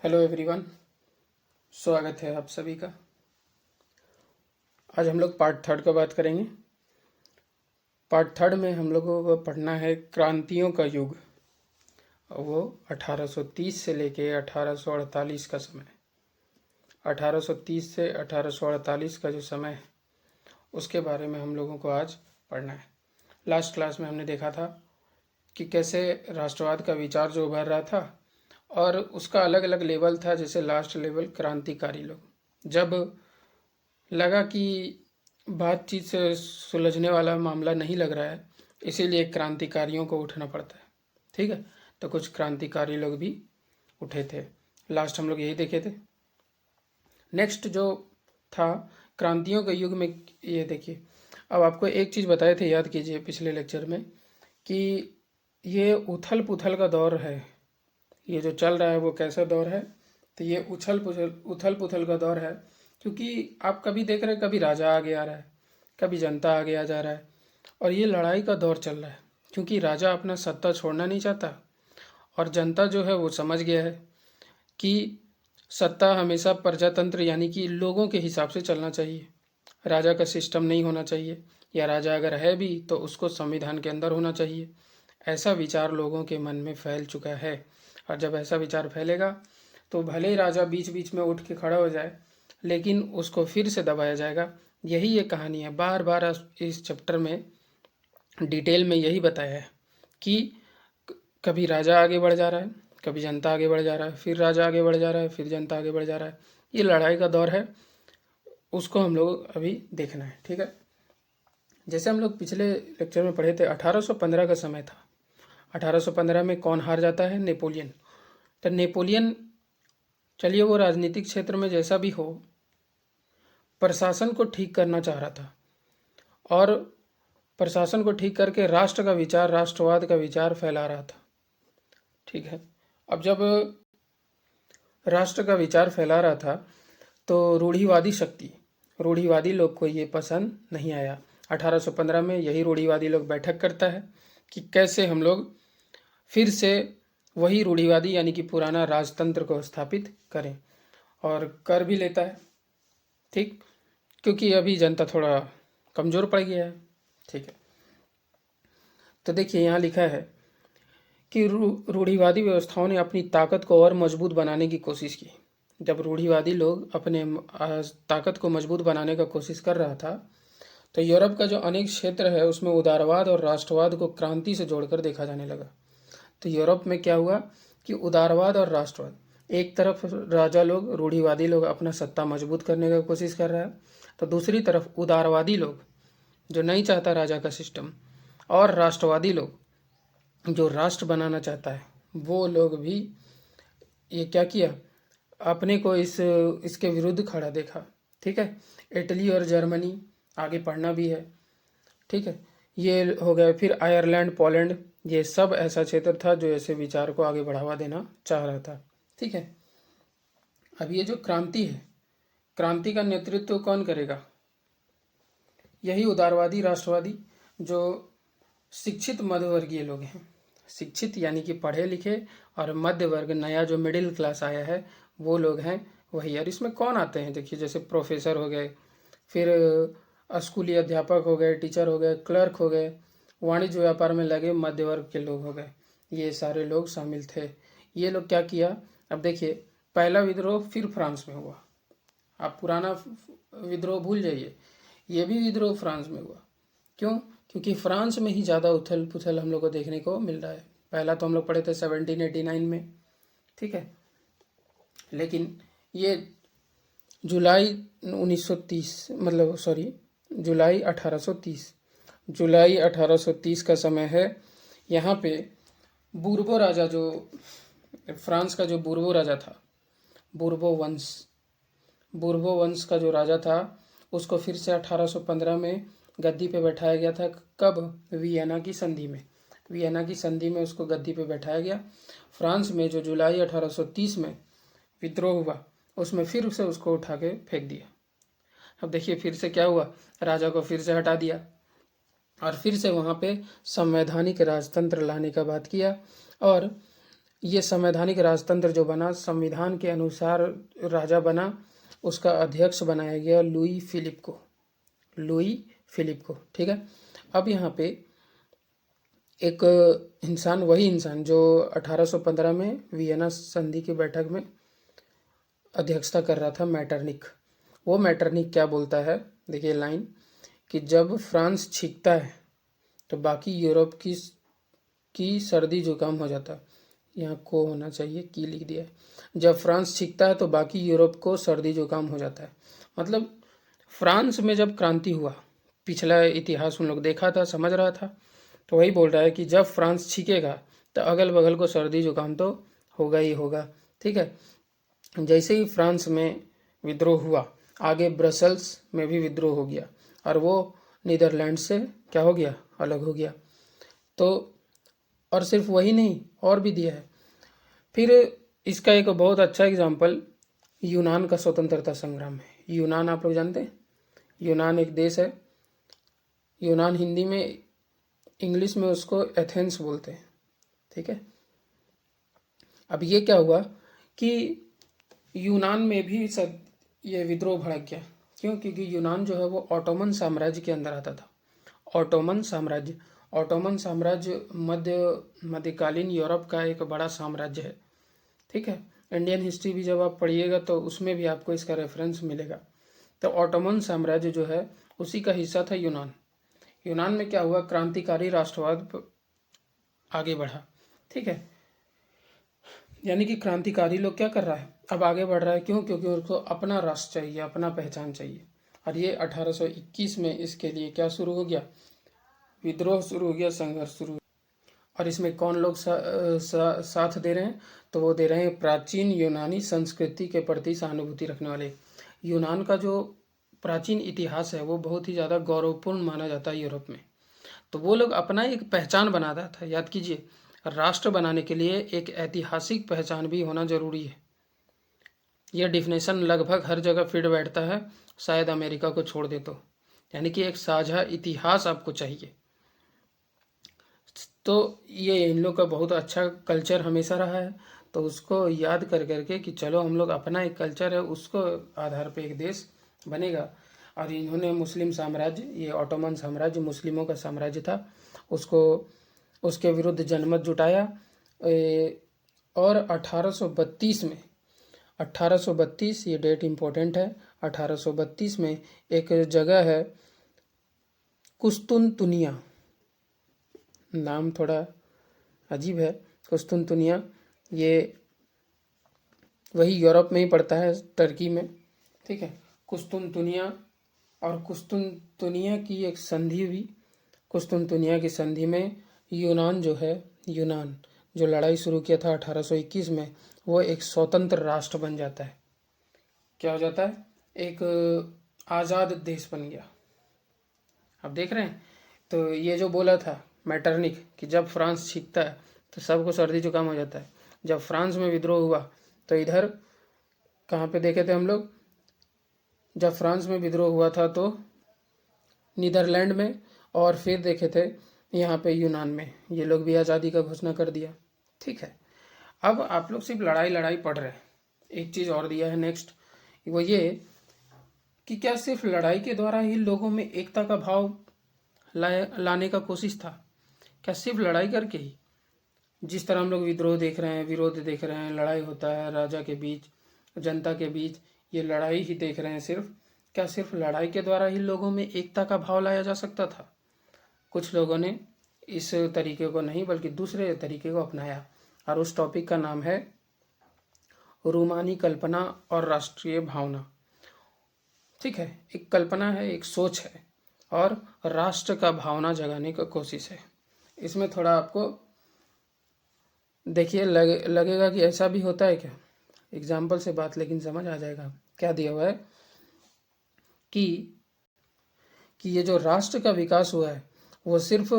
Hello everyone, स्वागत है आप सभी का। आज हम लोग पार्ट थर्ड का बात करेंगे। पार्ट थर्ड में हम लोगों को पढ़ना है क्रांतियों का युग, और वो 1830 से लेके 1848 का समय। 1830 से 1848 का जो समय है उसके बारे में हम लोगों को आज पढ़ना है। लास्ट क्लास में हमने देखा था कि कैसे राष्ट्रवाद का विचार जो उभर रहा था और उसका अलग अलग लेवल था। जैसे लास्ट लेवल क्रांतिकारी लोग, जब लगा कि बातचीत से सुलझने वाला मामला नहीं लग रहा है, इसीलिए क्रांतिकारियों को उठना पड़ता है। ठीक है, तो कुछ क्रांतिकारी लोग भी उठे थे। लास्ट हम लोग यही देखे थे। नेक्स्ट जो था क्रांतियों के युग में, ये देखिए, अब आपको एक चीज़ बताए थे, याद कीजिए पिछले लेक्चर में, कि ये उथल पुथल का दौर है। ये जो चल रहा है वो कैसा दौर है, तो ये उथल पुथल का दौर है। क्योंकि आप कभी देख रहे हैं, कभी राजा आगे आ रहा है, कभी जनता आगे आ जा रहा है, और ये लड़ाई का दौर चल रहा है। क्योंकि राजा अपना सत्ता छोड़ना नहीं चाहता, और जनता जो है वो समझ गया है कि सत्ता हमेशा प्रजातंत्र यानी कि लोगों के हिसाब से चलना चाहिए। राजा का सिस्टम नहीं होना चाहिए, या राजा अगर है भी तो उसको संविधान के अंदर होना चाहिए। ऐसा विचार लोगों के मन में फैल चुका है, और जब ऐसा विचार फैलेगा तो भले ही राजा बीच बीच में उठ के खड़ा हो जाए, लेकिन उसको फिर से दबाया जाएगा। यही ये कहानी है। बार बार इस चैप्टर में डिटेल में यही बताया है कि कभी राजा आगे बढ़ जा रहा है, कभी जनता आगे बढ़ जा रहा है, फिर राजा आगे बढ़ जा रहा है, फिर जनता आगे बढ़ जा रहा है। ये लड़ाई का दौर है, उसको हम लोग अभी देखना है। ठीक है, जैसे हम लोग पिछले लेक्चर में पढ़े थे, 1815 का समय था। 1815 में कौन हार जाता है? नेपोलियन। तो नेपोलियन, चलिए वो राजनीतिक क्षेत्र में जैसा भी हो, प्रशासन को ठीक करना चाह रहा था, और प्रशासन को ठीक करके राष्ट्र का विचार, राष्ट्रवाद का विचार फैला रहा था। ठीक है, अब जब राष्ट्र का विचार फैला रहा था तो रूढ़िवादी लोग को ये पसंद नहीं आया। 1815 में यही रूढ़िवादी लोग बैठक करता है कि कैसे हम लोग फिर से वही रूढ़िवादी यानी कि पुराना राजतंत्र को स्थापित करें, और कर भी लेता है। ठीक, क्योंकि अभी जनता थोड़ा कमज़ोर पड़ गया है। ठीक है, तो देखिए यहाँ लिखा है कि रूढ़िवादी व्यवस्थाओं ने अपनी ताकत को और मजबूत बनाने की कोशिश की। जब रूढ़िवादी लोग अपने ताकत को मजबूत बनाने का कोशिश कर रहा था, तो यूरोप का जो अनेक क्षेत्र है उसमें उदारवाद और राष्ट्रवाद को क्रांति से जोड़कर देखा जाने लगा। तो यूरोप में क्या हुआ कि उदारवाद और राष्ट्रवाद, एक तरफ राजा लोग, रूढ़िवादी लोग अपना सत्ता मजबूत करने का कोशिश कर रहा है, तो दूसरी तरफ उदारवादी लोग जो नहीं चाहता राजा का सिस्टम, और राष्ट्रवादी लोग जो राष्ट्र बनाना चाहता है, वो लोग भी ये क्या किया, अपने को इसके विरुद्ध खड़ा देखा। ठीक है, इटली और जर्मनी आगे पढ़ना भी है। ठीक है, ये हो गया। फिर आयरलैंड, पोलैंड, ये सब ऐसा क्षेत्र था जो ऐसे विचार को आगे बढ़ावा देना चाह रहा था। ठीक है, अब ये जो क्रांति है, क्रांति का नेतृत्व कौन करेगा? यही उदारवादी, राष्ट्रवादी, जो शिक्षित मध्यवर्गीय लोग हैं। शिक्षित यानी कि पढ़े लिखे, और मध्य वर्ग, नया जो मिडिल क्लास आया है, वो लोग हैं वही। और इसमें कौन आते हैं? देखिए, जैसे प्रोफेसर हो गए, फिर स्कूली अध्यापक हो गए, टीचर हो गए, क्लर्क हो गए, वाणिज्य व्यापार में लगे मध्य वर्ग के लोग हो गए। ये सारे लोग शामिल थे। ये लोग क्या किया, अब देखिए, पहला विद्रोह फिर फ्रांस में हुआ। आप पुराना विद्रोह भूल जाइए, ये भी विद्रोह फ्रांस में हुआ। क्यों? क्योंकि फ्रांस में ही ज़्यादा उथल पुथल हम लोग को देखने को मिल रहा है। पहला तो हम लोग पढ़े थे 1789 में। ठीक है, लेकिन ये जुलाई 1930, मतलब सॉरी, जुलाई 1830, जुलाई 1830 का समय है। यहाँ पे बूर्बो राजा, जो फ्रांस का जो बूर्बो राजा था, बूर्बो वंश का जो राजा था, उसको फिर से 1815 में गद्दी पे बैठाया गया था। कब? वियना की संधि में। वियना की संधि में उसको गद्दी पे बैठाया गया। फ्रांस में जो जुलाई 1830 में विद्रोह हुआ, उसमें फिर से उसको उठा के फेंक दिया। अब देखिए फिर से क्या हुआ, राजा को फिर से हटा दिया, और फिर से वहाँ पे संवैधानिक राजतंत्र लाने का बात किया। और ये संवैधानिक राजतंत्र जो बना, संविधान के अनुसार राजा बना, उसका अध्यक्ष बनाया गया लुई फिलिप को, ठीक है। अब यहाँ पे एक इंसान, वही इंसान जो 1815 में वियना संधि की बैठक में अध्यक्षता कर रहा था, मैटरनिक, वो मैटरनिक क्या बोलता है, देखिए लाइन, कि जब फ्रांस छींकता है तो बाकी यूरोप की सर्दी जुकाम हो जाता है। यहाँ को होना चाहिए, की लिख दिया है। जब फ्रांस छींकता है तो बाकी यूरोप को सर्दी जुकाम हो जाता है। मतलब फ्रांस में जब क्रांति हुआ, पिछला इतिहास उन लोग देखा था, समझ रहा था, तो वही बोल रहा है कि जब फ्रांस छींकेगा तो अगल बगल को सर्दी जुकाम तो होगा ही होगा, ठीक है। जैसे ही फ्रांस में विद्रोह हुआ, आगे ब्रसल्स में भी विद्रोह हो गया और वो नीदरलैंड से क्या हो गया, अलग हो गया। तो और सिर्फ वही नहीं, और भी दिया है। फिर इसका एक बहुत अच्छा एग्जाम्पल यूनान का स्वतंत्रता संग्राम है। यूनान आप लोग जानते हैं, यूनान एक देश है। यूनान हिंदी में, इंग्लिश में उसको एथेंस बोलते हैं, ठीक है। अब ये क्या हुआ कि यूनान में भी सब ये विद्रोह भड़क गया। क्यों? क्योंकि यूनान जो है वो ऑटोमन साम्राज्य के अंदर आता था। ऑटोमन साम्राज्य मध्यकालीन यूरोप का एक बड़ा साम्राज्य है, ठीक है। इंडियन हिस्ट्री भी जब आप पढ़िएगा तो उसमें भी आपको इसका रेफरेंस मिलेगा। तो ऑटोमन साम्राज्य जो है उसी का हिस्सा था यूनान। यूनान में क्या हुआ, क्रांतिकारी राष्ट्रवाद आगे बढ़ा, ठीक है। यानी कि क्रांतिकारी लोग क्या कर रहा है, अब आगे बढ़ रहा है। क्यों? क्योंकि उनको अपना राष्ट्र चाहिए, अपना पहचान चाहिए। और ये 1821 में इसके लिए क्या शुरू हो गया, विद्रोह शुरू हो गया, संघर्ष शुरू। और इसमें कौन लोग साथ दे रहे हैं, तो वो दे रहे हैं प्राचीन यूनानी संस्कृति के प्रति सहानुभूति रखने वाले। यूनान का जो प्राचीन इतिहास है वो बहुत ही ज़्यादा गौरवपूर्ण माना जाता है यूरोप में। तो वो लोग अपना एक पहचान बनाता था। याद कीजिए, राष्ट्र बनाने के लिए एक ऐतिहासिक पहचान भी होना जरूरी है। यह डिफिनेशन लगभग हर जगह फिट बैठता है, शायद अमेरिका को छोड़ दे तो। यानी कि एक साझा इतिहास आपको चाहिए। तो ये इन लोग का बहुत अच्छा कल्चर हमेशा रहा है। तो उसको याद कर करके कि चलो हम लोग अपना एक कल्चर है उसको आधार पे एक देश बनेगा। और इन्होंने मुस्लिम साम्राज्य, ये ऑटोमन साम्राज्य मुस्लिमों का साम्राज्य था, उसको उसके विरुद्ध जनमत जुटाया। और 1832 में, 1832 ये डेट इम्पोर्टेंट है। 1832 में एक जगह है कुस्तुनतुनिया, नाम थोड़ा अजीब है, कुस्तुनतुनिया। ये वही यूरोप में ही पड़ता है, टर्की में, ठीक है। कुस्तुनतुनिया, और कुस्तुनतुनिया की एक संधि हुई। कुस्तुनतुनिया की संधि में यूनान जो है, यूनान जो लड़ाई शुरू किया था 1821 में, वो एक स्वतंत्र राष्ट्र बन जाता है। क्या हो जाता है, एक आज़ाद देश बन गया। अब देख रहे हैं, तो ये जो बोला था मैटरनिक कि जब फ्रांस छींकता है तो सबको सर्दी जुकाम हो जाता है। जब फ्रांस में विद्रोह हुआ तो इधर कहाँ पे देखे थे हम लोग, जब फ्रांस में विद्रोह हुआ था तो नीदरलैंड में, और फिर देखे थे यहाँ पे यूनान में। ये लोग भी आज़ादी का घोषणा कर दिया, ठीक है। अब आप लोग सिर्फ लड़ाई पढ़ रहे हैं। एक चीज़ और दिया है नेक्स्ट, वो ये कि क्या सिर्फ लड़ाई के द्वारा ही लोगों में एकता का भाव लाने का कोशिश था? क्या सिर्फ लड़ाई करके ही? जिस तरह हम लोग विद्रोह देख रहे हैं, विरोध देख रहे हैं, लड़ाई होता है राजा के बीच, जनता के बीच, ये लड़ाई ही देख रहे हैं सिर्फ। क्या सिर्फ लड़ाई के द्वारा ही लोगों में एकता का भाव लाया जा सकता था? कुछ लोगों ने इस तरीके को नहीं बल्कि दूसरे तरीके को अपनाया, और उस टॉपिक का नाम है रूमानी कल्पना और राष्ट्रीय भावना, ठीक है। एक कल्पना है, एक सोच है, और राष्ट्र का भावना जगाने का कोशिश है। इसमें थोड़ा आपको देखिए लगेगा कि ऐसा भी होता है क्या, एग्जाम्पल से बात लेकिन समझ आ जाएगा। क्या दिया हुआ है कि ये जो राष्ट्र का विकास हुआ है वो सिर्फ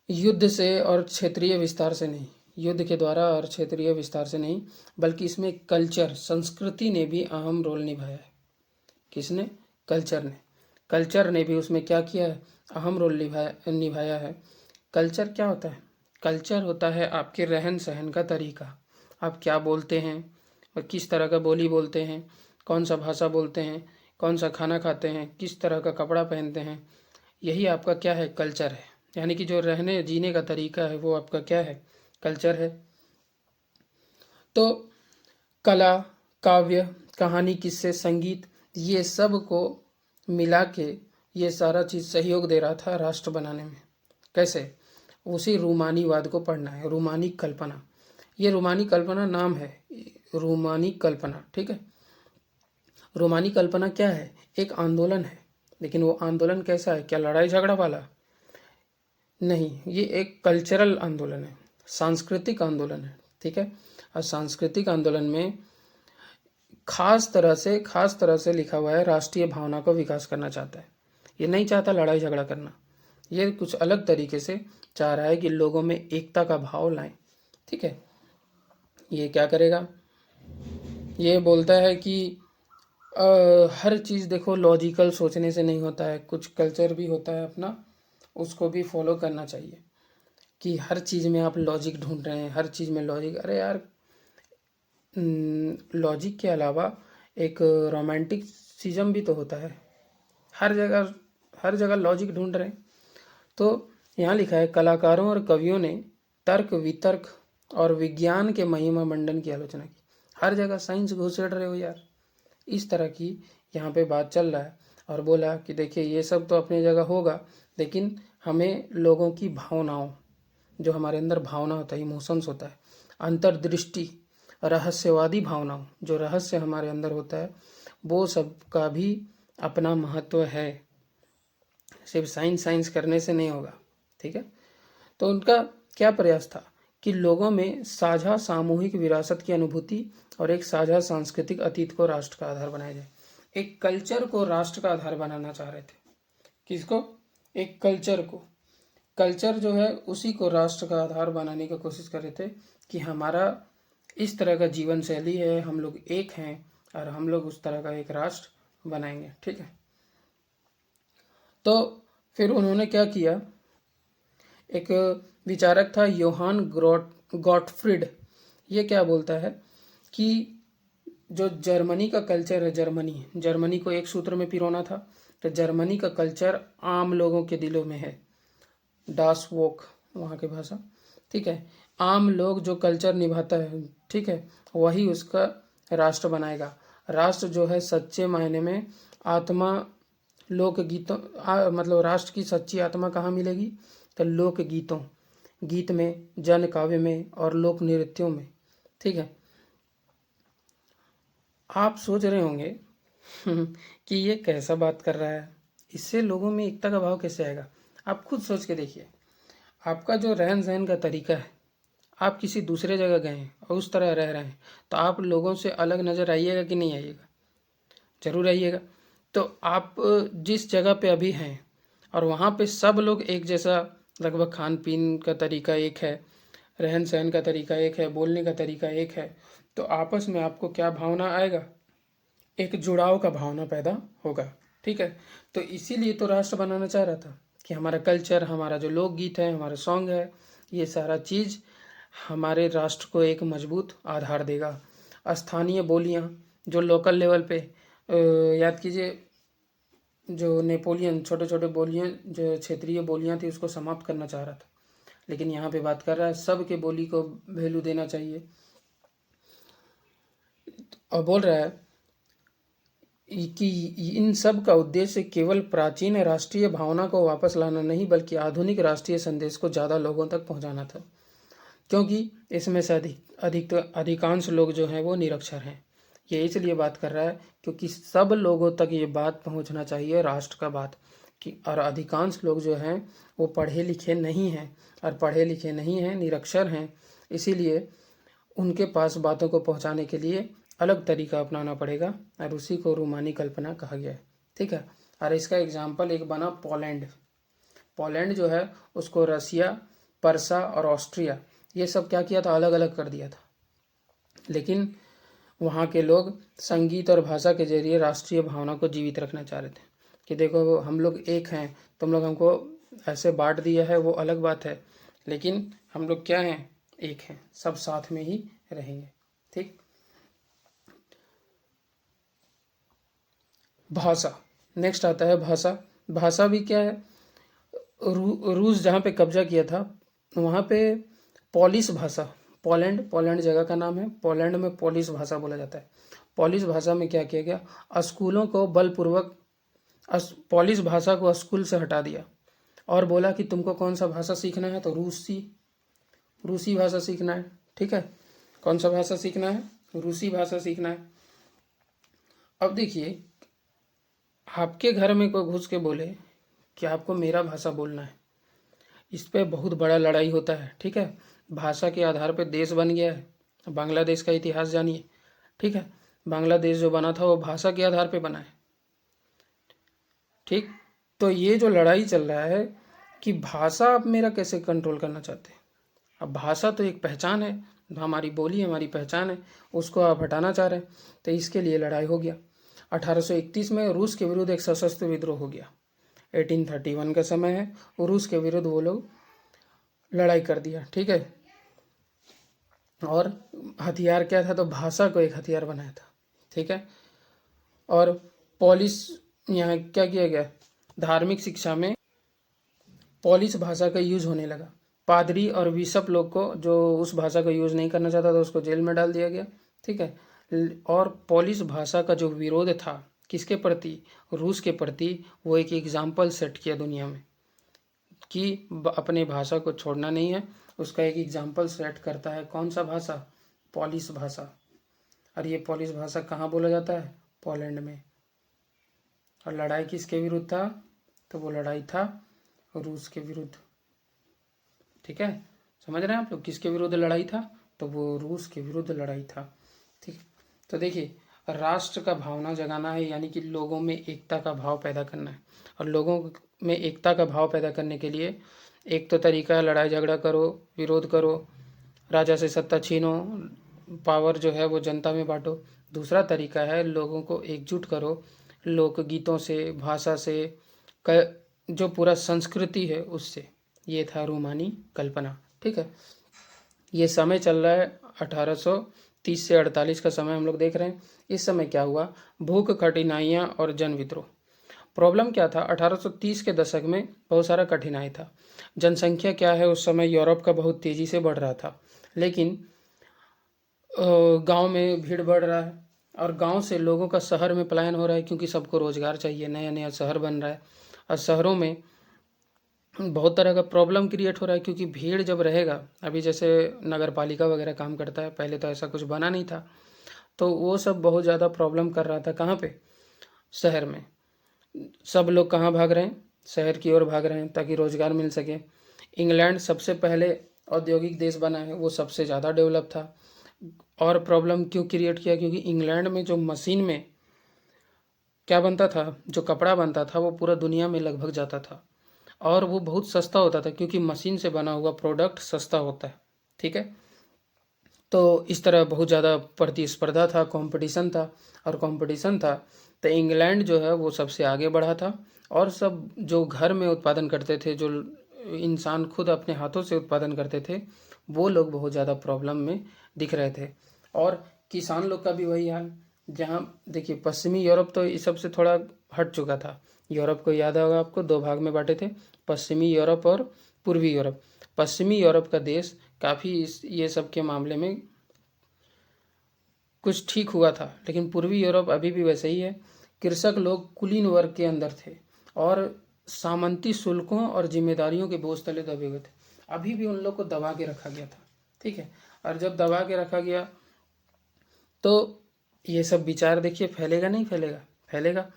युद्ध से और क्षेत्रीय विस्तार से नहीं, युद्ध के द्वारा और क्षेत्रीय विस्तार से नहीं, बल्कि इसमें कल्चर, संस्कृति ने भी अहम रोल निभाया है। किसने? कल्चर ने भी उसमें क्या किया है, अहम रोल निभाया है। कल्चर क्या होता है? कल्चर होता है आपके रहन सहन का तरीका, आप क्या बोलते हैं और किस तरह का बोली बोलते हैं, कौन सा भाषा बोलते हैं, कौन सा खाना खाते हैं, किस तरह का कपड़ा पहनते हैं, यही आपका क्या है, कल्चर है। यानी कि जो रहने जीने का तरीका है वो आपका क्या है, कल्चर है। तो कला, काव्य, कहानी, किस्से, संगीत, ये सब को मिला के ये सारा चीज़ सहयोग दे रहा था राष्ट्र बनाने में। कैसे? उसी रूमानीवाद को पढ़ना है, रूमानी कल्पना। ये रूमानी कल्पना नाम है, रूमानी कल्पना, ठीक है। रूमानी कल्पना क्या है? एक आंदोलन है, लेकिन वो आंदोलन कैसा है? क्या लड़ाई झगड़ा वाला? नहीं, ये एक कल्चरल आंदोलन है, सांस्कृतिक आंदोलन है, ठीक है। और सांस्कृतिक आंदोलन में खास तरह से लिखा हुआ है, राष्ट्रीय भावना को विकास करना चाहता है। ये नहीं चाहता लड़ाई झगड़ा करना, ये कुछ अलग तरीके से चाह रहा है कि लोगों में एकता का भाव लाएं, ठीक है। ये क्या करेगा? ये बोलता है कि हर चीज़ देखो लॉजिकल सोचने से नहीं होता है, कुछ कल्चर भी होता है अपना, उसको भी फॉलो करना चाहिए। कि हर चीज़ में आप लॉजिक ढूंढ रहे हैं, हर चीज़ में लॉजिक, अरे यार लॉजिक के अलावा एक रोमांटिसिज्म भी तो होता है। हर जगह लॉजिक ढूंढ रहे हैं। तो यहाँ लिखा है, कलाकारों और कवियों ने तर्क, वितर्क और विज्ञान के महिमा मंडन की आलोचना की। हर जगह साइंस घुसेड़ रहे हो यार, इस तरह की यहाँ पे बात चल रहा है। और बोला कि देखिए ये सब तो अपनी जगह होगा, लेकिन हमें लोगों की भावनाओं, जो हमारे अंदर भावना होता है, इमोशंस होता है, अंतर्दृष्टि, रहस्यवादी भावनाओं, जो रहस्य हमारे अंदर होता है, वो सब का भी अपना महत्व है। सिर्फ साइंस करने से नहीं होगा, ठीक है। तो उनका क्या प्रयास था कि लोगों में साझा सामूहिक विरासत की अनुभूति और एक साझा सांस्कृतिक अतीत को राष्ट्र का आधार बनाया जाए। एक कल्चर को राष्ट्र का आधार बनाना चाह रहे थे। किसको? एक कल्चर को। कल्चर जो है उसी को राष्ट्र का आधार बनाने की कोशिश कर रहे थे कि हमारा इस तरह का जीवन शैली है, हम लोग एक हैं और हम लोग उस तरह का एक राष्ट्र बनाएंगे, ठीक है। तो फिर उन्होंने क्या किया, एक विचारक था योहान गॉटफ्रिड, ये क्या बोलता है कि जो जर्मनी का कल्चर है, जर्मनी को एक सूत्र में पिरोना था, तो जर्मनी का कल्चर आम लोगों के दिलों में है, डास वोक वहाँ की भाषा, ठीक है। आम लोग जो कल्चर निभाता है, ठीक है, वही उसका राष्ट्र बनाएगा। राष्ट्र जो है सच्चे मायने में आत्मा, लोकगीतों, मतलब राष्ट्र की सच्ची आत्मा कहाँ मिलेगी? तो लोकगीतों, गीत में, जन काव्य में और लोक नृत्यों में, ठीक है। आप सोच रहे होंगे कि ये कैसा बात कर रहा है, इससे लोगों में एकता का भाव कैसे आएगा? आप खुद सोच के देखिए, आपका जो रहन सहन का तरीका है, आप किसी दूसरे जगह गए हैं और उस तरह रह रहे हैं, तो आप लोगों से अलग नज़र आइएगा कि नहीं आइएगा? जरूर आइएगा। तो आप जिस जगह पे अभी हैं और वहाँ पे सब लोग एक जैसा, लगभग खान पीन का तरीका एक है, रहन सहन का तरीका एक है, बोलने का तरीका एक है, तो आपस में आपको क्या भावना आएगा? एक जुड़ाव का भावना पैदा होगा, ठीक है। तो इसीलिए तो राष्ट्र बनाना चाह रहा था कि हमारा कल्चर, हमारा जो लोकगीत है, हमारा सॉन्ग है, ये सारा चीज़ हमारे राष्ट्र को एक मजबूत आधार देगा। स्थानीय बोलियाँ, जो लोकल लेवल पे, याद कीजिए जो नेपोलियन छोटे छोटे बोलियाँ, जो क्षेत्रीय बोलियाँ थी, उसको समाप्त करना चाह रहा था, लेकिन यहाँ पे बात कर रहा है सब के बोली को वैल्यू देना चाहिए। और बोल रहा है कि इन सब का उद्देश्य केवल प्राचीन राष्ट्रीय भावना को वापस लाना नहीं, बल्कि आधुनिक राष्ट्रीय संदेश को ज़्यादा लोगों तक पहुंचाना था, क्योंकि इसमें से अधिकांश लोग जो हैं वो निरक्षर हैं। ये इसलिए बात कर रहा है क्योंकि सब लोगों तक ये बात पहुंचना चाहिए, राष्ट्र का बात, कि और अधिकांश लोग जो हैं वो पढ़े लिखे नहीं हैं, और पढ़े लिखे नहीं हैं, निरक्षर हैं, इसीलिए उनके पास बातों को पहुंचाने के लिए अलग तरीका अपनाना पड़ेगा, और उसी को रूमानी कल्पना कहा गया है, ठीक है। और इसका एग्जाम्पल एक बना पोलैंड। पोलैंड जो है उसको रसिया, पर्सा और ऑस्ट्रिया, ये सब क्या किया था? अलग अलग कर दिया था। लेकिन वहाँ के लोग संगीत और भाषा के जरिए राष्ट्रीय भावना को जीवित रखना चाह रहे थे कि देखो हम लोग एक हैं, तुम लोग हमको ऐसे बांट दिया है वो अलग बात है, लेकिन हम लोग क्या हैं? एक हैं, सब साथ में ही रहेंगे। ठीक। भाषा, नेक्स्ट आता है भाषा। भाषा भी क्या है, रूस जहाँ पे कब्जा किया था वहाँ पे पॉलिश भाषा, पोलैंड जगह का नाम है, पोलैंड में पॉलिश भाषा बोला जाता है। पॉलिश भाषा में क्या किया गया, स्कूलों को बलपूर्वक पॉलिश भाषा को स्कूल से हटा दिया और बोला कि तुमको कौन सा भाषा सीखना है, तो रूसी भाषा सीखना है। ठीक है, कौन सा भाषा सीखना है, रूसी भाषा सीखना है। अब देखिए, आपके घर में कोई घुस के बोले कि आपको मेरा भाषा बोलना है, इस पे बहुत बड़ा लड़ाई होता है। ठीक है, भाषा के आधार पे देश बन गया है। बांग्लादेश का इतिहास जानिए। ठीक है, बांग्लादेश जो बना था वो भाषा के आधार पे बना है। ठीक, तो ये जो लड़ाई चल रहा है कि भाषा आप मेरा कैसे कंट्रोल करना चाहते हैं। अब भाषा तो एक पहचान है, हमारी बोली हमारी पहचान है, उसको आप हटाना चाह रहे हैं, तो इसके लिए लड़ाई हो गया। 1831 में रूस के विरुद्ध एक सशस्त्र विद्रोह हो गया। 1831 का समय है, रूस के विरुद्ध वो लोग लड़ाई कर दिया। ठीक है, और हथियार क्या था, तो भाषा को एक हथियार बनाया था। ठीक है, और पॉलिश, यहाँ क्या किया गया, धार्मिक शिक्षा में पॉलिश भाषा का यूज होने लगा। पादरी और बिशप लोग को जो उस भाषा का यूज नहीं करना चाहता था उसको जेल में डाल दिया गया। ठीक है, और पॉलिश भाषा का जो विरोध था किसके प्रति, रूस के प्रति, वो एक एग्जाम्पल सेट किया दुनिया में कि अपने भाषा को छोड़ना नहीं है। उसका एक एग्जाम्पल सेट करता है, कौन सा भाषा, पॉलिश भाषा। और ये पॉलिश भाषा कहाँ बोला जाता है, पोलैंड में। और लड़ाई किसके विरुद्ध था, तो वो लड़ाई था रूस के विरुद्ध। ठीक है, समझ रहे हैं आप लोग, किसके विरुद्ध लड़ाई था, तो वो रूस के विरुद्ध लड़ाई था। ठीक, तो देखिए, राष्ट्र का भावना जगाना है, यानी कि लोगों में एकता का भाव पैदा करना है। और लोगों में एकता का भाव पैदा करने के लिए एक तो तरीका है, लड़ाई झगड़ा करो, विरोध करो, राजा से सत्ता छीनो, पावर जो है वो जनता में बांटो। दूसरा तरीका है, लोगों को एकजुट करो, लोकगीतों से, भाषा से, जो पूरा संस्कृति है उससे। ये था रूमानी कल्पना। ठीक है, ये समय चल रहा है 1830 से 48 का समय हम लोग देख रहे हैं। इस समय क्या हुआ, भूख, कठिनाइयाँ और जन विद्रोह। प्रॉब्लम क्या था, 1830 के दशक में बहुत सारा कठिनाई था। जनसंख्या क्या है, उस समय यूरोप का बहुत तेज़ी से बढ़ रहा था, लेकिन गांव में भीड़ बढ़ रहा है और गांव से लोगों का शहर में पलायन हो रहा है, क्योंकि सबको रोजगार चाहिए, नया नया शहर बन रहा है। और शहरों में बहुत तरह का प्रॉब्लम क्रिएट हो रहा है, क्योंकि भीड़ जब रहेगा, अभी जैसे नगर पालिका वगैरह काम करता है, पहले तो ऐसा कुछ बना नहीं था, तो वो सब बहुत ज़्यादा प्रॉब्लम कर रहा था। कहाँ पे, शहर में। सब लोग कहाँ भाग रहे हैं, शहर की ओर भाग रहे हैं ताकि रोजगार मिल सके। इंग्लैंड सबसे पहले औद्योगिक देश बना है, वो सबसे ज़्यादा डेवलप था। और प्रॉब्लम क्यों क्रिएट किया, क्योंकि इंग्लैंड में जो मशीन में क्या बनता था, जो कपड़ा बनता था, वो पूरा दुनिया में लगभग जाता था और वो बहुत सस्ता होता था, क्योंकि मशीन से बना हुआ प्रोडक्ट सस्ता होता है। ठीक है, तो इस तरह बहुत ज़्यादा प्रतिस्पर्धा था, कंपटीशन था, और कंपटीशन था तो इंग्लैंड जो है वो सबसे आगे बढ़ा था। और सब जो घर में उत्पादन करते थे, जो इंसान खुद अपने हाथों से उत्पादन करते थे, वो लोग बहुत ज़्यादा प्रॉब्लम में दिख रहे थे। और किसान लोग का भी वही हाल। जहाँ देखिए, पश्चिमी यूरोप तो इस सब से थोड़ा हट चुका था। यूरोप को याद होगा आपको, दो भाग में बांटे थे, पश्चिमी यूरोप और पूर्वी यूरोप। पश्चिमी यूरोप का देश काफ़ी ये सब के मामले में कुछ ठीक हुआ था, लेकिन पूर्वी यूरोप अभी भी वैसे ही है। कृषक लोग कुलीन वर्ग के अंदर थे और सामंती शुल्कों और जिम्मेदारियों के बोझ तले दबे हुए थे। अभी भी उन लोग को दबा के रखा गया था। ठीक है, और जब दबा के रखा गया तो ये सब विचार देखिए फैलेगा नहीं फैलेगा, फैलेगा।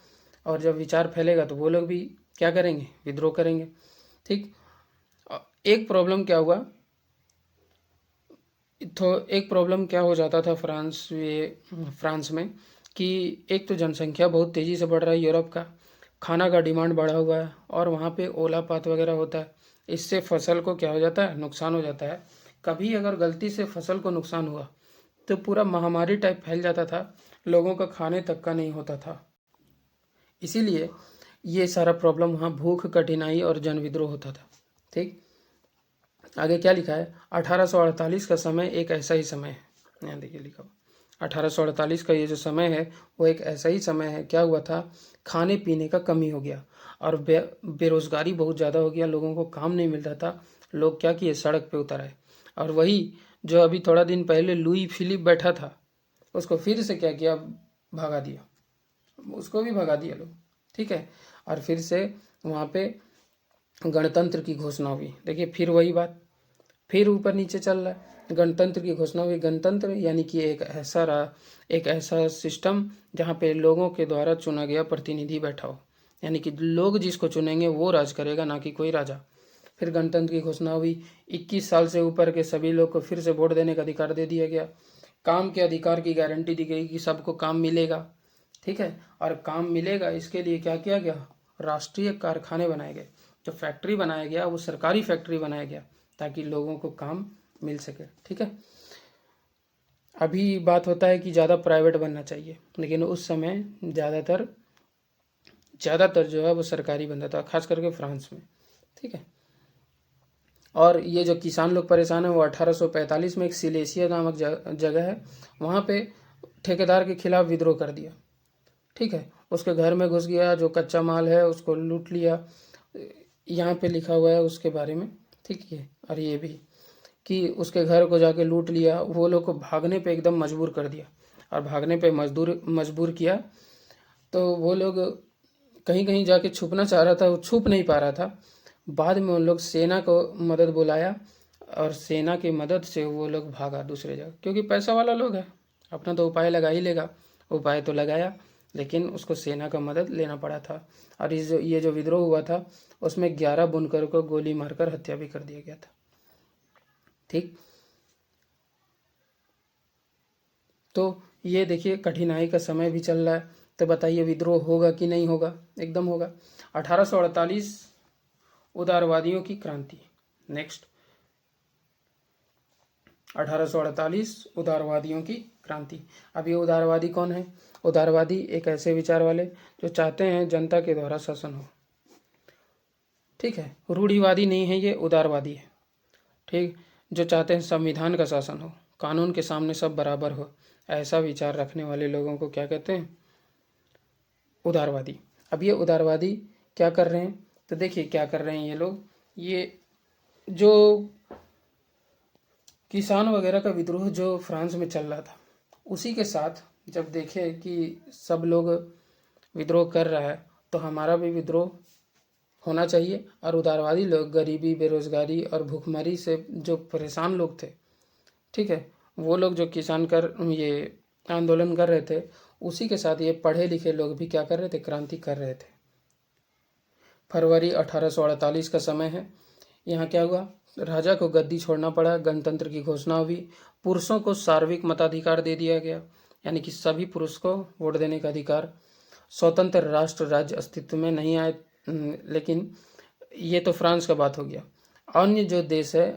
और जब विचार फैलेगा तो वो लोग भी क्या करेंगे, विद्रोह करेंगे। ठीक, एक प्रॉब्लम क्या हुआ, तो एक प्रॉब्लम क्या हो जाता था फ्रांस में, कि एक तो जनसंख्या बहुत तेज़ी से बढ़ रहा है, यूरोप का खाना का डिमांड बढ़ा हुआ है, और वहाँ पे ओलापात वगैरह होता है। इससे फसल को क्या हो जाता है, नुकसान हो जाता है। कभी अगर गलती से फसल को नुकसान हुआ तो पूरा महामारी टाइप फैल जाता था, लोगों का खाने तक का नहीं होता था। इसीलिए ये सारा प्रॉब्लम वहाँ भूख, कठिनाई और जन विद्रोह होता था। ठीक, आगे क्या लिखा है, 1848 का समय एक ऐसा ही समय है। यहाँ देखिए लिखा हुआ 1848 का ये जो समय है वो एक ऐसा ही समय है। क्या हुआ था, खाने पीने का कमी हो गया और बेरोजगारी बहुत ज़्यादा हो गया, लोगों को काम नहीं मिल रहा था। लोग क्या किए, सड़क पे उतर आए। और वही जो अभी थोड़ा दिन पहले लुई फिलिप बैठा था, उसको फिर से क्या किया, भगा दिया, उसको भी भगा दिया लोग, ठीक है। और फिर से वहाँ पे गणतंत्र की घोषणा हुई। देखिए फिर वही बात, फिर ऊपर नीचे चल रहा है। गणतंत्र की घोषणा हुई। गणतंत्र यानी कि एक ऐसा सिस्टम जहाँ पे लोगों के द्वारा चुना गया प्रतिनिधि बैठा हो, यानी कि लोग जिसको चुनेंगे वो राज करेगा, ना कि कोई राजा। फिर गणतंत्र की घोषणा हुई। 21 साल से ऊपर के सभी लोग को फिर से वोट देने का अधिकार दे दिया गया। काम के अधिकार की गारंटी दी गई कि सबको काम मिलेगा, ठीक है। और काम मिलेगा इसके लिए क्या किया गया, राष्ट्रीय कारखाने बनाए गए। जो फैक्ट्री बनाया गया वो सरकारी फैक्ट्री बनाया गया ताकि लोगों को काम मिल सके, ठीक है। अभी बात होता है कि ज़्यादा प्राइवेट बनना चाहिए, लेकिन उस समय ज़्यादातर जो है वो सरकारी बनता था, खास करके फ्रांस में, ठीक है। और ये जो किसान लोग परेशान है वो 1845 में एक सिलेसिया नामक जगह है, वहाँ पे ठेकेदार के खिलाफ विद्रोह कर दिया, ठीक है। उसके घर में घुस गया, जो कच्चा माल है उसको लूट लिया। यहाँ पे लिखा हुआ है उसके बारे में, ठीक है। और ये भी कि उसके घर को जाके लूट लिया, वो लोग को भागने पे एकदम मजबूर कर दिया। और भागने पे मजबूर किया तो वो लोग कहीं कहीं जाके छुपना चाह रहा था, वो छुप नहीं पा रहा था। बाद में उन लोग सेना को मदद बुलाया और सेना की मदद से वो लोग भागा दूसरे जगह, क्योंकि पैसा वाला लोग है, अपना तो उपाय लगा ही लेगा। उपाय तो लगाया, लेकिन उसको सेना का मदद लेना पड़ा था। और ये जो विद्रोह हुआ था उसमें 11 बुनकर को गोली मारकर हत्या भी कर दिया गया था, ठीक। तो ये देखिए कठिनाई का समय भी चल रहा है, तो बताइए विद्रोह होगा कि नहीं होगा, एकदम होगा। 1848 उदारवादियों की क्रांति। नेक्स्ट 1848 उदारवादियों की क्रांति। अब ये उदारवादी कौन है, उदारवादी एक ऐसे विचार वाले जो चाहते हैं जनता के द्वारा शासन हो, ठीक है। रूढ़िवादी नहीं है, ये उदारवादी है, ठीक। जो चाहते हैं संविधान का शासन हो, कानून के सामने सब बराबर हो, ऐसा विचार रखने वाले लोगों को क्या कहते हैं, उदारवादी। अब ये उदारवादी क्या कर रहे हैं, तो देखिए क्या कर रहे हैं ये लोग। ये जो किसान वगैरह का विद्रोह जो फ्रांस में चल रहा था, उसी के साथ जब देखे कि सब लोग विद्रोह कर रहा है तो हमारा भी विद्रोह होना चाहिए। और उदारवादी लोग गरीबी, बेरोजगारी और भूखमरी से जो परेशान लोग थे, ठीक है, वो लोग जो ये आंदोलन कर रहे थे, उसी के साथ ये पढ़े लिखे लोग भी क्या कर रहे थे, क्रांति कर रहे थे। फरवरी 1848 का समय है। यहाँ क्या हुआ, राजा को गद्दी छोड़ना पड़ा, गणतंत्र की घोषणा हुई, पुरुषों को सार्वत्रिक मताधिकार दे दिया गया, यानी कि सभी पुरुष को वोट देने का अधिकार। स्वतंत्र राष्ट्र राज्य अस्तित्व में नहीं आए, लेकिन ये तो फ्रांस का बात हो गया। अन्य जो देश है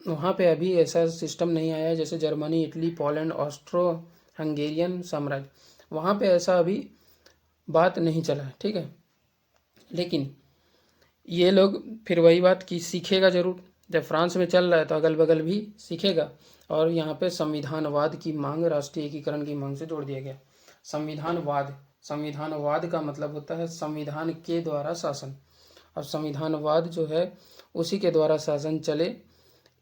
वहाँ पे अभी ऐसा सिस्टम नहीं आया, जैसे Germany, Italy, Poland, Austro Hungarian साम्राज्य, वहाँ पे ऐसा अभी बात नहीं चला है, ठीक है। लेकिन ये लोग फिर वही बात कि सीखेगा जरूर, जब फ्रांस में चल रहा है तो अगल बगल भी सीखेगा। और यहाँ पे संविधानवाद की मांग राष्ट्रीय एकीकरण की मांग से जोड़ दिया गया। संविधानवाद का मतलब होता है संविधान के द्वारा शासन। अब संविधानवाद जो है उसी के द्वारा शासन चले,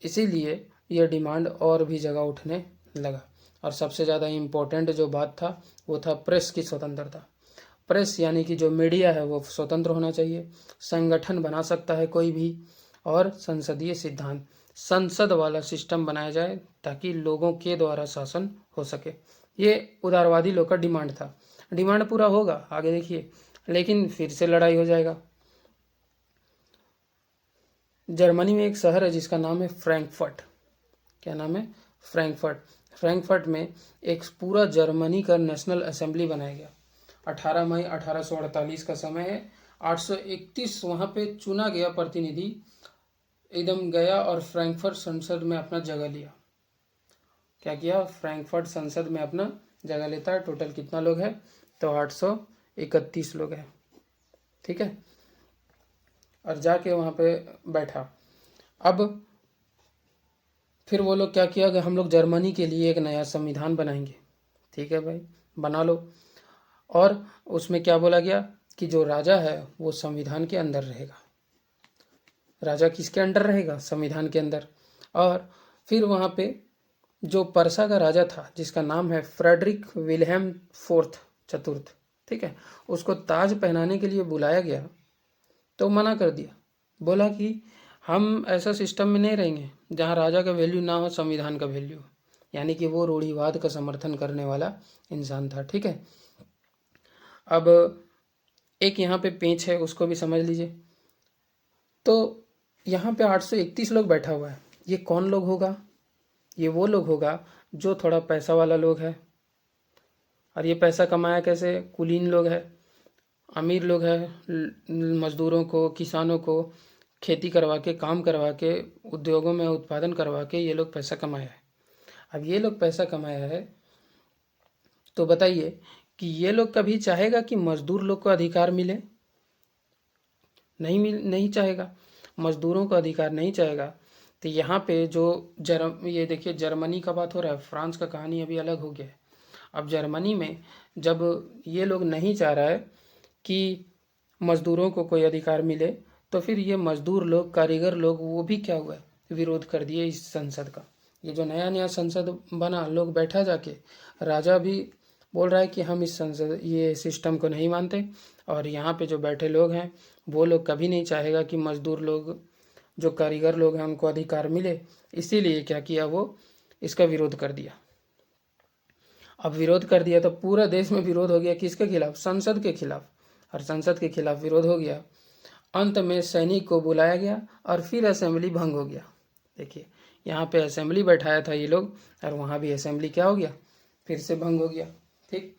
इसीलिए यह डिमांड और भी जगह उठने लगा। और सबसे ज़्यादा इम्पोर्टेंट जो बात था वो था प्रेस की स्वतंत्रता। प्रेस यानी कि जो मीडिया है वो स्वतंत्र होना चाहिए, संगठन बना सकता है कोई भी, और संसदीय सिद्धांत, संसद वाला सिस्टम बनाया जाए ताकि लोगों के द्वारा शासन हो सके। ये उदारवादी लोग का डिमांड था। डिमांड पूरा होगा आगे देखिए, लेकिन फिर से लड़ाई हो जाएगा। जर्मनी में एक शहर है जिसका नाम है फ्रैंकफर्ट। क्या नाम है, फ्रैंकफर्ट। फ्रैंकफर्ट में एक पूरा जर्मनी का नेशनल असेंबली बनाया गया। 18 मई 1848 का समय है। 831 वहाँ पे चुना गया प्रतिनिधि एकदम गया और फ्रैंकफर्ट संसद में अपना जगह लिया। क्या किया, फ्रैंकफर्ट संसद में अपना जगह लेता है। टोटल कितना लोग है, तो 831 लोग हैं, ठीक है। और जाके वहाँ पे बैठा। अब फिर वो लोग क्या किया कि हम लोग जर्मनी के लिए एक नया संविधान बनाएंगे। ठीक है भाई, बना लो। और उसमें क्या बोला गया कि जो राजा है वो संविधान के अंदर रहेगा। राजा किसके अंडर रहेगा? संविधान के अंदर। और फिर वहाँ पे जो परसा का राजा था जिसका नाम है फ्रेडरिक विल्हेम फोर्थ चतुर्थ, ठीक है, उसको ताज पहनाने के लिए बुलाया गया तो मना कर दिया। बोला कि हम ऐसा सिस्टम में नहीं रहेंगे जहाँ राजा का वैल्यू ना हो, संविधान का वैल्यू। यानी कि वो रूढ़िवाद का समर्थन करने वाला इंसान था। ठीक है, अब एक यहाँ पे पेंच है, उसको भी समझ लीजिए। तो यहाँ पे 831 लोग बैठा हुआ है। ये कौन लोग होगा? ये वो लोग होगा जो थोड़ा पैसा वाला लोग है। और ये पैसा कमाया कैसे? कुलीन लोग है, अमीर लोग है, मजदूरों को, किसानों को खेती करवा के, काम करवा के, उद्योगों में उत्पादन करवा के ये लोग पैसा कमाया है। अब ये लोग पैसा कमाया है तो बताइए कि ये लोग कभी चाहेगा कि मजदूर लोग को अधिकार मिले? नहीं चाहेगा, मजदूरों को अधिकार नहीं चाहेगा। तो यहाँ पे जो ये देखिए, जर्मनी का बात हो रहा है, फ्रांस का कहानी अभी अलग हो गया है। अब जर्मनी में जब ये लोग नहीं चाह रहा है कि मजदूरों को कोई अधिकार मिले, तो फिर ये मजदूर लोग, कारीगर लोग, वो भी क्या हुआ, विरोध कर दिए इस संसद का। ये जो नया नया संसद बना, लोग बैठा जाके, राजा भी बोल रहा है कि हम इस संसद, ये सिस्टम को नहीं मानते। और यहाँ पे जो बैठे लोग हैं वो लोग कभी नहीं चाहेगा कि मजदूर लोग, जो कारीगर लोग हैं, उनको अधिकार मिले। इसीलिए क्या किया, वो इसका विरोध कर दिया। अब विरोध कर दिया तो पूरा देश में विरोध हो गया। किसके खिलाफ? संसद के खिलाफ। और संसद के खिलाफ विरोध हो गया। अंत में सैनिक को बुलाया गया और फिर असेंबली भंग हो गया। देखिए, यहाँ पे असेंबली बैठाया था ये लोग, और वहाँ भी असेंबली क्या हो गया, फिर से भंग हो गया। ठीक,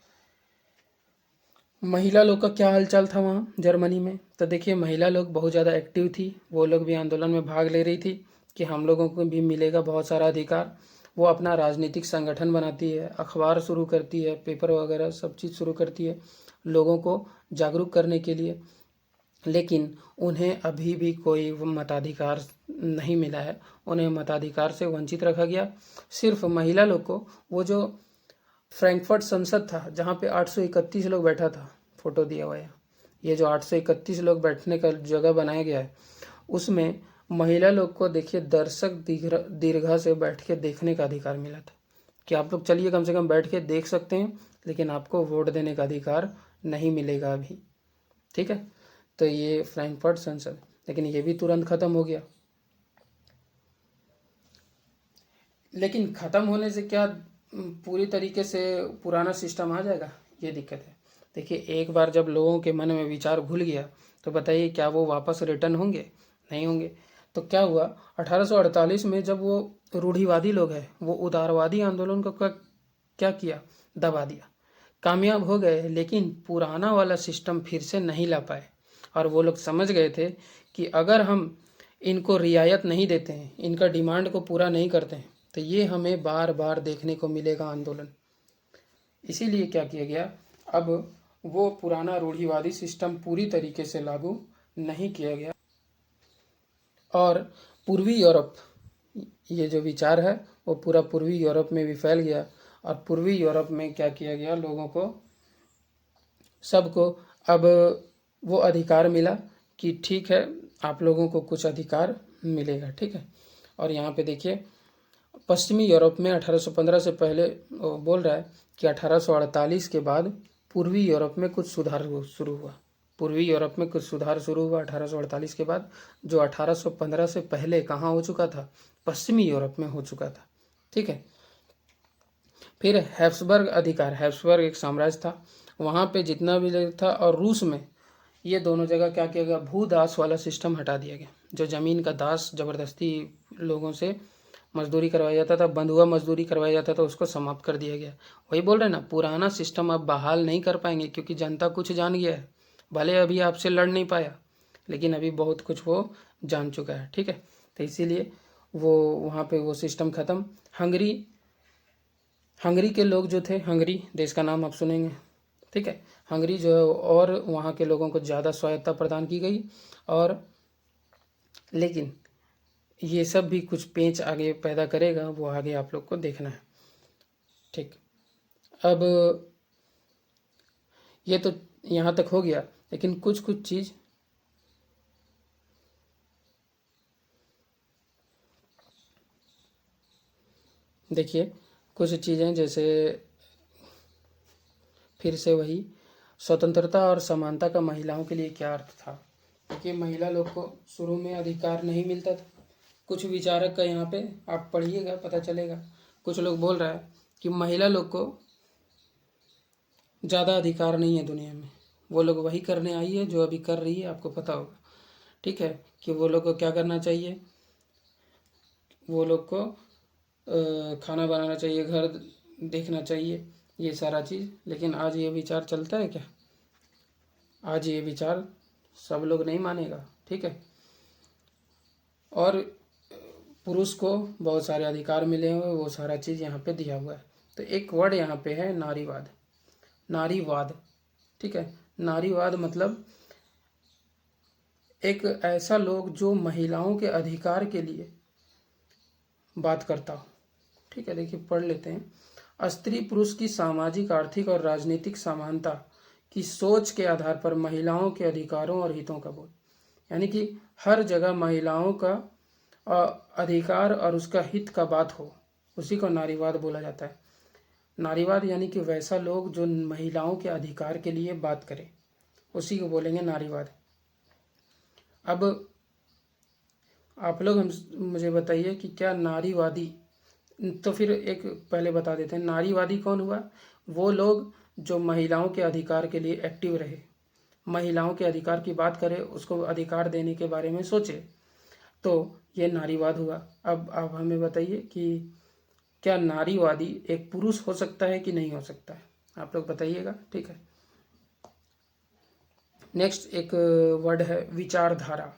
महिला लोग का क्या हालचाल था वहाँ जर्मनी में? तो देखिए, महिला लोग बहुत ज़्यादा एक्टिव थी। वो लोग भी आंदोलन में भाग ले रही थी कि हम लोगों को भी मिलेगा बहुत सारा अधिकार। वो अपना राजनीतिक संगठन बनाती है, अखबार शुरू करती है, पेपर वगैरह सब चीज़ शुरू करती है लोगों को जागरूक करने के लिए। लेकिन उन्हें अभी भी कोई मताधिकार नहीं मिला है, उन्हें मताधिकार से वंचित रखा गया। सिर्फ महिला लोग को, वो जो फ्रैंकफर्ट संसद था जहाँ पे 831 लोग बैठा था, फोटो दिया हुआ है, ये जो 831 लोग बैठने का जगह बनाया गया है, उसमें महिला लोग को देखिए दर्शक दीर्घा से बैठ के देखने का अधिकार मिला था कि आप लोग चलिए कम से कम बैठ के देख सकते हैं, लेकिन आपको वोट देने का अधिकार नहीं मिलेगा अभी। ठीक है, तो ये फ्रैंकफर्ट संसद, लेकिन ये भी तुरंत ख़त्म हो गया। लेकिन ख़त्म होने से क्या पूरी तरीके से पुराना सिस्टम आ जाएगा? ये दिक्कत है। देखिए, एक बार जब लोगों के मन में विचार घुल गया तो बताइए क्या वो वापस रिटर्न होंगे? नहीं होंगे। तो क्या हुआ, 1848 में जब वो रूढ़िवादी लोग हैं, वो उदारवादी आंदोलन को क्या किया, दबा दिया। कामयाब हो गए, लेकिन पुराना वाला सिस्टम फिर से नहीं ला पाए। और वो लोग समझ गए थे कि अगर हम इनको रियायत नहीं देते हैं, इनका डिमांड को पूरा नहीं करते हैं, तो ये हमें बार बार देखने को मिलेगा आंदोलन। इसीलिए क्या किया गया, अब वो पुराना रूढ़िवादी सिस्टम पूरी तरीके से लागू नहीं किया गया। और पूर्वी यूरोप, ये जो विचार है वो पूरा पूर्वी यूरोप में भी फैल गया। और पूर्वी यूरोप में क्या किया गया, लोगों को, सबको अब वो अधिकार मिला कि ठीक है, आप लोगों को कुछ अधिकार मिलेगा। ठीक है, और यहाँ पे देखिए, पश्चिमी यूरोप में 1815 से पहले बोल रहा है कि 1848 के बाद पूर्वी यूरोप में कुछ सुधार शुरू हुआ। पूर्वी यूरोप में कुछ सुधार शुरू हुआ 1848 के बाद, जो 1815 से पहले कहाँ हो चुका था, पश्चिमी यूरोप में हो चुका था। ठीक है, फिर हैब्सबर्ग अधिकार, हैब्सबर्ग एक साम्राज्य था, वहाँ पे जितना भी लोग था। और रूस में ये दोनों जगह क्या किया गया, भूदास वाला सिस्टम हटा दिया गया। जो ज़मीन का दास ज़बरदस्ती लोगों से मजदूरी करवाया जाता था, बंधुआ मजदूरी करवाया जाता था, उसको समाप्त कर दिया गया। वही बोल रहे ना, पुराना सिस्टम अब बहाल नहीं कर पाएंगे क्योंकि जनता कुछ जान गया है। भले अभी आपसे लड़ नहीं पाया, लेकिन अभी बहुत कुछ वो जान चुका है। ठीक है, तो इसीलिए वो वहाँ पे वो सिस्टम ख़त्म। हंगरी के लोग जो थे, हंगरी देश का नाम आप सुनेंगे। ठीक है, हंगरी जो है, और वहाँ के लोगों को ज़्यादा स्वायत्ता प्रदान की गई। और लेकिन ये सब भी कुछ पेंच आगे पैदा करेगा, वो आगे आप लोग को देखना है। ठीक, अब ये तो यहाँ तक हो गया, लेकिन कुछ कुछ चीज़ देखिए, कुछ चीज़ें जैसे फिर से वही स्वतंत्रता और समानता का महिलाओं के लिए क्या अर्थ था। क्योंकि महिला लोग को शुरू में अधिकार नहीं मिलता था। कुछ विचारक का यहाँ पे आप पढ़िएगा पता चलेगा। कुछ लोग बोल रहा है कि महिला लोग को ज़्यादा अधिकार नहीं है दुनिया में, वो लोग वही करने आई है जो अभी कर रही है, आपको पता होगा। ठीक है, कि वो लोग को क्या करना चाहिए, वो लोग को खाना बनाना चाहिए, घर देखना चाहिए, ये सारा चीज़। लेकिन आज ये विचार चलता है क्या? आज ये विचार सब लोग नहीं मानेगा। ठीक है, और पुरुष को बहुत सारे अधिकार मिले हुए, वो सारा चीज़ यहाँ पे दिया हुआ है। तो एक वर्ड यहाँ पे है नारीवाद। नारीवाद, ठीक है, नारीवाद मतलब एक ऐसा लोग जो महिलाओं के अधिकार के लिए बात करता हो। ठीक है, देखिए पढ़ लेते हैं। स्त्री पुरुष की सामाजिक, आर्थिक और राजनीतिक समानता की सोच के आधार पर महिलाओं के अधिकारों और हितों का बोध, यानी कि हर जगह महिलाओं का अधिकार और उसका हित का बात हो, उसी को नारीवाद बोला जाता है। नारीवाद यानी कि वैसा लोग जो महिलाओं के अधिकार के लिए बात करे, उसी को बोलेंगे नारीवाद। अब आप लोग मुझे बताइए कि क्या नारीवादी, तो फिर एक पहले बता देते हैं, नारीवादी कौन हुआ? वो लोग जो महिलाओं के अधिकार के लिए एक्टिव रहे, महिलाओं के अधिकार की बात करे, उसको अधिकार देने के बारे में सोचे, तो ये नारीवाद हुआ। अब आप हमें बताइए कि क्या नारीवादी एक पुरुष हो सकता है कि नहीं हो सकता है? आप लोग बताइएगा। ठीक है, नेक्स्ट एक वर्ड है विचारधारा।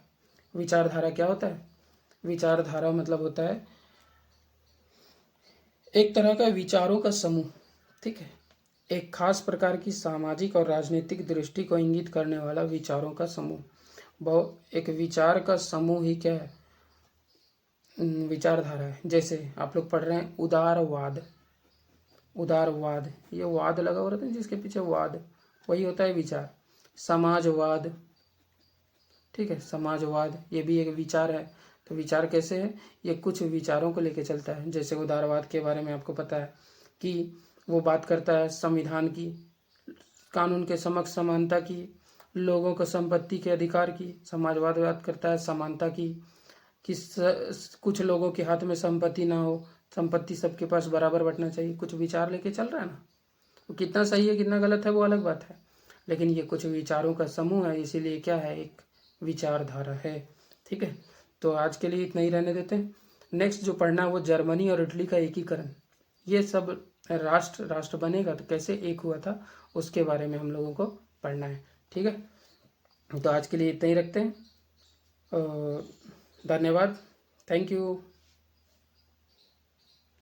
विचारधारा क्या होता है? विचारधारा मतलब होता है एक तरह का विचारों का समूह। ठीक है, एक खास प्रकार की सामाजिक और राजनीतिक दृष्टि को इंगित करने वाला विचारों का समूह। एक विचार का समूह ही क्या है? विचारधारा है। जैसे आप लोग पढ़ रहे हैं उदारवाद। उदारवाद, ये वाद लगा हुआ रहता है जिसके पीछे वाद, वही होता है विचार। समाजवाद, ठीक है, समाजवाद ये भी एक विचार है। तो विचार कैसे है? ये कुछ विचारों को लेके चलता है। जैसे उदारवाद के बारे में आपको पता है कि वो बात करता है संविधान की, कानून के समक्ष समानता की, लोगों को संपत्ति के अधिकार की। समाजवाद बात करता है समानता की, कि कुछ लोगों के हाथ में संपत्ति ना हो, संपत्ति सबके पास बराबर बंटना चाहिए। कुछ विचार लेके चल रहा है ना, वो कितना सही है कितना गलत है वो अलग बात है, लेकिन ये कुछ विचारों का समूह है, इसीलिए क्या है? एक विचारधारा है। ठीक है, तो आज के लिए इतना ही रहने देते हैं। नेक्स्ट जो पढ़ना है वो जर्मनी और इटली का एकीकरण। ये सब राष्ट्र बनेगा तो कैसे एक हुआ था, उसके बारे में हम लोगों को पढ़ना है। ठीक है, तो आज के लिए इतना ही रखते हैं। धन्यवाद, थैंक यू।